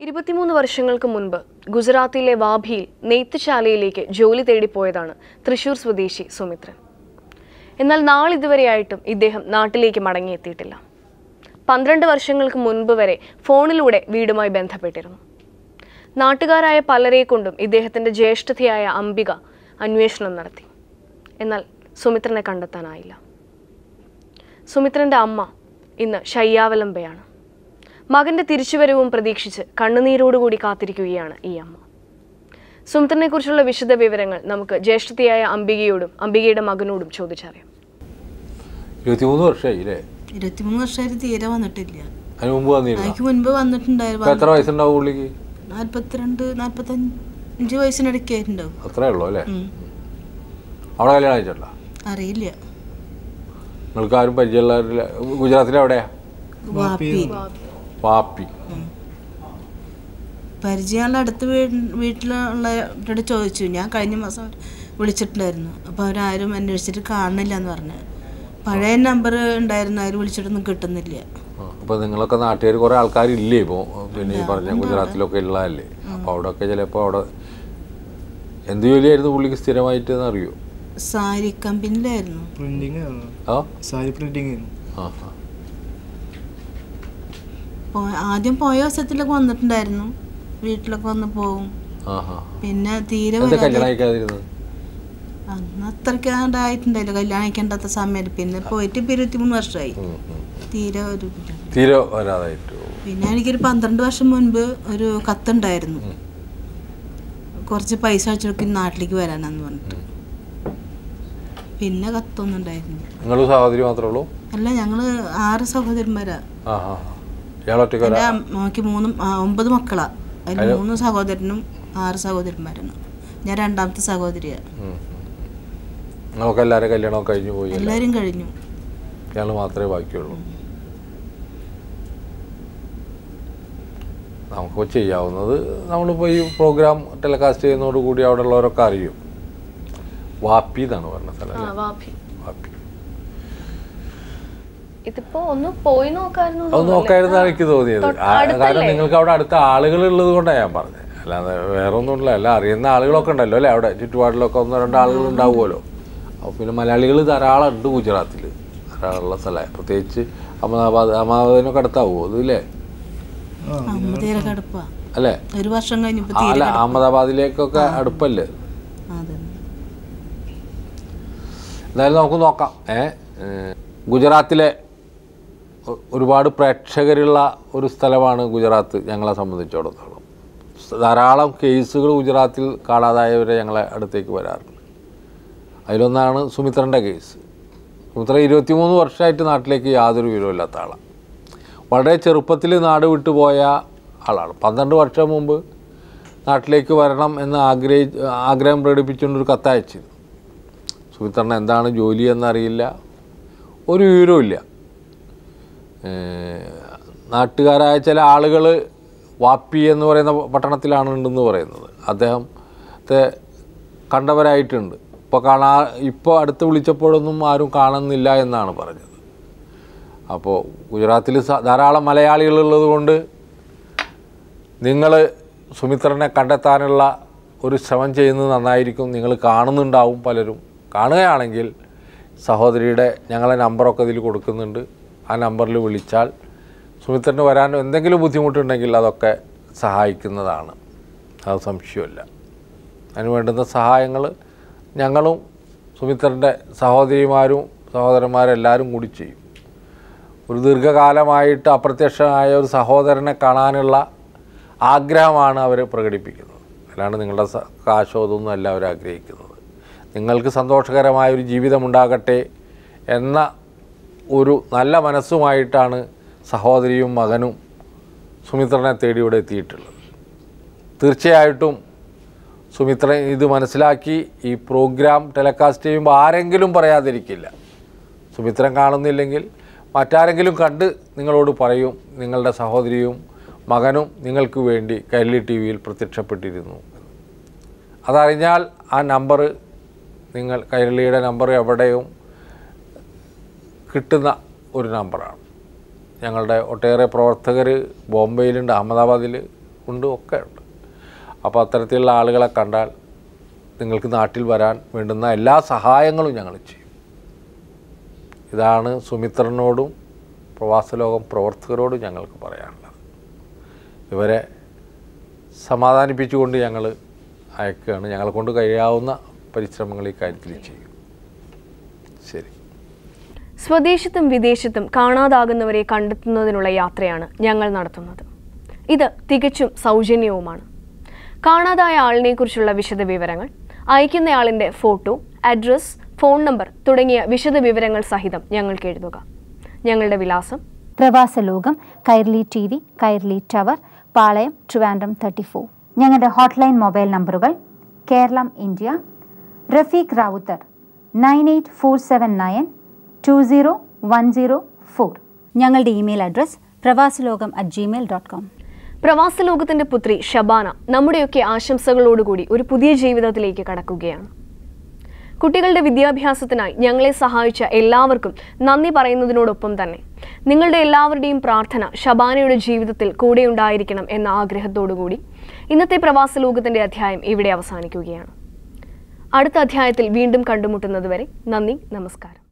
23 വർഷങ്ങൾക്ക് മുൻപ് ഗുജറാത്തിലെ വാഭിയിൽ നെയ്ത്തുശാലയിലേക്ക് ജോലി തേടിപ്പോയതാണ് തൃശൂർ സ്വദേശി സുമിത്രൻ. എന്നാൽ നാളിതുവരെയായിട്ടും ഇദ്ദേഹം നാട്ടിലേക്ക് മടങ്ങിയെത്തിയിട്ടില്ല. 12 വർഷങ്ങൾക്ക് മുൻപ് വരെ ഫോണിലൂടെ വീടുമായി ബന്ധപ്പെട്ടിരുന്നു. നാട്ടുകാരായ പലരെ കൊണ്ടും ഇദ്ദേഹത്തിൻ്റെ ജ്യേഷ്ഠതയായ അംബിക അന്വേഷണം നടത്തി. എന്നാൽ സുമിത്രനെ കണ്ടെത്താനായില്ല. സുമിത്രൻ്റെ അമ്മ ഇന്ന് ശയ്യാവലംബയാണ്. മകൻ്റെ തിരിച്ചുവരവും പ്രതീക്ഷിച്ച് കണ്ണുനീരോടുകൂടി കാത്തിരിക്കുകയാണ് ഈ അമ്മ. സുമിത്രനെക്കുറിച്ചുള്ള വിശദ വിവരങ്ങൾ നമുക്ക് ജ്യേഷ്ഠതയായ അംബികയോടും അംബികയുടെ മകനോടും ചോദിച്ചറിയാം. 23 വർഷമായില്ലേ? 23 വർഷമായിട്ട് തീരെ വന്നിട്ടില്ല. അതിന് മുൻപ് വന്നിട്ടുണ്ടായിരുന്നു. എത്ര വയസ്സുണ്ടാവും പുള്ളിക്ക്? 42-45 വയസ്സിനിടയ്ക്കായിട്ടുണ്ടാവും. അത്രേ ഉള്ളൂ അല്ലേ? അവിടെ കല്യാണം അയച്ചിട്ടുണ്ടോ? അറിയില്ല. നിങ്ങൾക്ക് ആരും പരിചയമുള്ള? ഗുജറാത്തിലെവിടെയാ? വാപ്പി. പരിചയമുള്ള അടുത്ത വീട്ടിലുള്ളവരോട് ചോദിച്ചു. ഞാൻ കഴിഞ്ഞ മാസം വിളിച്ചിട്ടുണ്ടായിരുന്നു. അപ്പോൾ അവരാരും അന്വേഷിച്ചിട്ട് കാണുന്നില്ല എന്ന് പറഞ്ഞു. പഴയ നമ്പർ ഉണ്ടായിരുന്നു, ആരും വിളിച്ചിട്ടൊന്നും കിട്ടുന്നില്ല. അപ്പോൾ നിങ്ങളൊക്കെ നാട്ടുകാർ കുറേ ആൾക്കാരില്ലേ ഇപ്പോൾ? പിന്നെ ഈ പറഞ്ഞ ഗുജറാത്തിലൊക്കെ ഉള്ളതല്ലേ? അപ്പോൾ അവിടെയൊക്കെ ചിലപ്പോൾ അവിടെ എന്ത് ജോലിയായിരുന്നു പുള്ളിക്ക് സ്ഥിരമായിട്ട് അറിയോ? സാരി കമ്പനിയിലായിരുന്നു. ആദ്യം പോയ ദിവസത്തിലൊക്കെ വന്നിട്ടുണ്ടായിരുന്നു, വീട്ടിലൊക്കെ വന്ന് പോകും. പിന്നെ തീരെ അന്ന് അത്രയ്ക്ക് ആയിട്ടുണ്ടായില്ല, കല്യാണം കഴിക്കേണ്ടാത്ത സമയത്ത്. പിന്നെ പോയിട്ട് 23 വർഷമായി, തീരെ വരാതായിട്ട്. പിന്നെ എനിക്കൊരു 12 വർഷം മുൻപ് ഒരു കത്തുണ്ടായിരുന്നു, കുറച്ച് പൈസ അയച്ചു നാട്ടിലേക്ക് വരാനാന്ന് പറഞ്ഞിട്ട്. പിന്നെ കത്തൊന്നും ഉണ്ടായിരുന്നു. സഹോദരി മാത്രമേ ഉള്ളൂ? അല്ല, ഞങ്ങള് 6 സഹോദരന്മാരാ. എൻ്റെ അമ്മക്ക് 9 മക്കളാ. അതിൽ 3 സഹോദരനും 6 സഹോദരന്മാരാണ്. ഞാൻ രണ്ടാമത്തെ സഹോദരിയാ. എല്ലാവരും കല്യാണം കഴിഞ്ഞു പോയി? എല്ലാവരും കഴിഞ്ഞു. ഞങ്ങൾ മാത്രമേ ബാക്കിയുള്ളൂ. നമുക്കിപ്പോൾ ചെയ്യാവുന്നത്, നമ്മളിപ്പോൾ ഈ പ്രോഗ്രാം ടെലികാസ്റ്റ് ചെയ്യുന്നതോടുകൂടി അവിടെ ഉള്ളവരൊക്കെ അറിയും. വാപ്പി എന്നാണ് പറഞ്ഞ സ്ഥലം. വാപ്പി. ഒന്ന് പോയി നോക്കായിരുന്നാണ് എനിക്ക് തോന്നിയത്. കാരണം നിങ്ങൾക്ക് അവിടെ അടുത്ത ആളുകൾ ഉള്ളത് കൊണ്ടാണ് ഞാൻ പറഞ്ഞത്, അല്ലാതെ വേറെ ഒന്നുമില്ല. എല്ലാം അറിയുന്ന ആളുകളൊക്കെ ഉണ്ടല്ലോ അല്ലേ? അവിടെ ചുറ്റുപാടിലൊക്കെ 1-2 ആളുകൾ ഉണ്ടാവുമല്ലോ. അപ്പോൾ പിന്നെ മലയാളികൾ ധാരാളം ഉണ്ട് ഗുജറാത്തിൽ, ധാരാളമുള്ള സ്ഥലമാണ്. പ്രത്യേകിച്ച് അഹമ്മദാബാദിനൊക്കെ അടുത്താവുമോ അതില്ലേ? അല്ലേ? അല്ല, അഹമ്മദാബാദിലേക്കൊക്കെ അടുപ്പല്ലേ? എന്തായാലും നമുക്ക് നോക്കാം. ഗുജറാത്തിലെ ഒരുപാട് പ്രേക്ഷകരുള്ള ഒരു സ്ഥലമാണ് ഗുജറാത്ത്. ഞങ്ങളെ സംബന്ധിച്ചിടത്തോളം ധാരാളം കേസുകൾ ഗുജറാത്തിൽ കാണാതായവരെ ഞങ്ങളെ അടുത്തേക്ക് വരാറുണ്ട്. അതിലൊന്നാണ് സുമിത്രൻ്റെ കേസ്. സുമിത്ര 23 വർഷമായിട്ട് നാട്ടിലേക്ക് യാതൊരു വിവരമില്ലാത്ത ആളാണ്. വളരെ ചെറുപ്പത്തിൽ നാട് വിട്ടുപോയ ആളാണ്. 12 വർഷം മുമ്പ് നാട്ടിലേക്ക് വരണം എന്ന് ആഗ്രഹം പ്രകടിപ്പിച്ചുകൊണ്ടൊരു കത്തയച്ചിരുന്നു. സുമിത്രന് എന്താണ് ജോലി എന്നറിയില്ല, ഒരു വിവരവുമില്ല. നാട്ടുകാരായ ചില ആളുകൾ വാപ്പി എന്ന് പറയുന്ന പട്ടണത്തിലാണ് ഉണ്ടെന്ന് പറയുന്നത്. അദ്ദേഹത്തെ കണ്ടവരായിട്ടുണ്ട്. ഇപ്പോൾ അടുത്ത് വിളിച്ചപ്പോഴൊന്നും ആരും കാണുന്നില്ല എന്നാണ് പറഞ്ഞത്. അപ്പോൾ ഗുജറാത്തിൽ ധാരാളം മലയാളികളുള്ളത് കൊണ്ട് നിങ്ങൾ സുമിത്രനെ കണ്ടെത്താനുള്ള ഒരു ശ്രമം ചെയ്യുന്നത് നന്നായിരിക്കും. നിങ്ങൾ കാണുന്നുണ്ടാവും പലരും. കാണുകയാണെങ്കിൽ സഹോദരിയുടെ ഞങ്ങളെ നമ്പറൊക്കെ ഇതിൽ കൊടുക്കുന്നുണ്ട്. ആ നമ്പറിൽ വിളിച്ചാൽ സുമിത്രന് വരാൻ എന്തെങ്കിലും ബുദ്ധിമുട്ടുണ്ടെങ്കിൽ അതൊക്കെ സഹായിക്കുന്നതാണ്, അത് സംശയമില്ല. അതിന് വേണ്ടുന്ന സഹായങ്ങൾ ഞങ്ങളും സുമിത്രൻ്റെ സഹോദരിമാരും സഹോദരന്മാരെല്ലാവരും കൂടി ചെയ്യും. ഒരു ദീർഘകാലമായിട്ട് അപ്രത്യക്ഷമായ ഒരു സഹോദരനെ കാണാനുള്ള ആഗ്രഹമാണ് അവർ പ്രകടിപ്പിക്കുന്നത്. അല്ലാണ്ട് നിങ്ങളുടെ കാശോ ഇതൊന്നും അല്ല അവർ ആഗ്രഹിക്കുന്നത്. നിങ്ങൾക്ക് സന്തോഷകരമായൊരു ജീവിതമുണ്ടാകട്ടെ എന്ന ഒരു നല്ല മനസ്സുമായിട്ടാണ് സഹോദരിയും മകനും സുമിത്രനെ തേടി ഇവിടെ എത്തിയിട്ടുള്ളത്. തീർച്ചയായിട്ടും സുമിത്രൻ ഇത് മനസ്സിലാക്കി ഈ പ്രോഗ്രാം ടെലികാസ്റ്റ് ചെയ്യുമ്പോൾ ആരെങ്കിലും പറയാതിരിക്കില്ല. സുമിത്രൻ കാണുന്നില്ലെങ്കിൽ മറ്റാരെങ്കിലും കണ്ട് നിങ്ങളോട് പറയും, നിങ്ങളുടെ സഹോദരിയും മകനും നിങ്ങൾക്ക് വേണ്ടി കൈരളി TV-യിൽ പ്രത്യക്ഷപ്പെട്ടിരുന്നു. അതറിഞ്ഞാൽ ആ നമ്പർ, നിങ്ങൾ കൈരളിയുടെ നമ്പർ എവിടെയും കിട്ടുന്ന ഒരു നമ്പറാണ്. ഞങ്ങളുടെ ഒട്ടേറെ പ്രവർത്തകർ ബോംബെയിലുണ്ട്, അഹമ്മദാബാദിൽ, ഉണ്ട്, ഒക്കെ ഉണ്ട്. അപ്പോൾ അത്തരത്തിലുള്ള ആളുകളെ കണ്ടാൽ നിങ്ങൾക്ക് നാട്ടിൽ വരാൻ വേണ്ടുന്ന എല്ലാ സഹായങ്ങളും ഞങ്ങൾ ചെയ്യും. ഇതാണ് സുമിത്രനോടും പ്രവാസലോകം പ്രവർത്തകരോടും ഞങ്ങൾക്ക് പറയാനുള്ളത്. ഇവരെ സമാധാനിപ്പിച്ചുകൊണ്ട് ഞങ്ങൾ അയക്കുകയാണ്. ഞങ്ങളെ കൊണ്ട് കഴിയാവുന്ന പരിശ്രമങ്ങൾ ഈ കാര്യത്തിൽ ചെയ്യും. ശരി. സ്വദേശത്തും വിദേശത്തും കാണാതാകുന്നവരെ കണ്ടെത്തുന്നതിനുള്ള യാത്രയാണ് ഞങ്ങൾ നടത്തുന്നത്. ഇത് തികച്ചും സൗജന്യവുമാണ്. കാണാതായ ആളിനെക്കുറിച്ചുള്ള വിശദവിവരങ്ങൾ, അയക്കുന്നയാളിൻ്റെ ഫോട്ടോ, അഡ്രസ്, ഫോൺ നമ്പർ തുടങ്ങിയ വിശദവിവരങ്ങൾ സഹിതം ഞങ്ങൾക്ക് എഴുതുക. ഞങ്ങളുടെ വിലാസം: പ്രവാസലോകം, കൈർലി TV, കൈർലി ടവർ, പാളയം, ട്രിവാൻഡ്രം 34. ഞങ്ങളുടെ ഹോട്ട്ലൈൻ മൊബൈൽ നമ്പറുകൾ: കേരളം ഇന്ത്യ, റഫീഖ് റാവുത്തർ 9847920104. ഞങ്ങളുടെ ഇമെയിൽ അഡ്രസ് pravasaloகம்@gmail.com. പ്രവാസലോകത്തിൻ്റെ പുത്രി ഷബാന നമ്മുടെയൊക്കെ ആശംസകളോടുകൂടി ഒരു പുതിയ ജീവിതത്തിലേക്ക് കടക്കുകയാണ്. കുട്ടികളുടെ വിദ്യാഭ്യാസത്തിനായി ഞങ്ങളെ സഹായിച്ച എല്ലാവർക്കും നന്ദി പറയുന്നതിനോടൊപ്പം തന്നെ നിങ്ങളുടെ എല്ലാവരുടെയും പ്രാർത്ഥന ഷബാനയുടെ ജീവിതത്തിൽ കൂടെ ഉണ്ടായിരിക്കണം എന്ന ആഗ്രഹത്തോടുകൂടി ഇന്നത്തെ പ്രവാസലോകത്തിൻ്റെ അധ്യായം ഇവിടെ അവസാനിക്കുകയാണ്. അടുത്ത അധ്യായത്തിൽ വീണ്ടും കണ്ടുമുട്ടുന്നതുവരെ നന്ദി, നമസ്കാരം.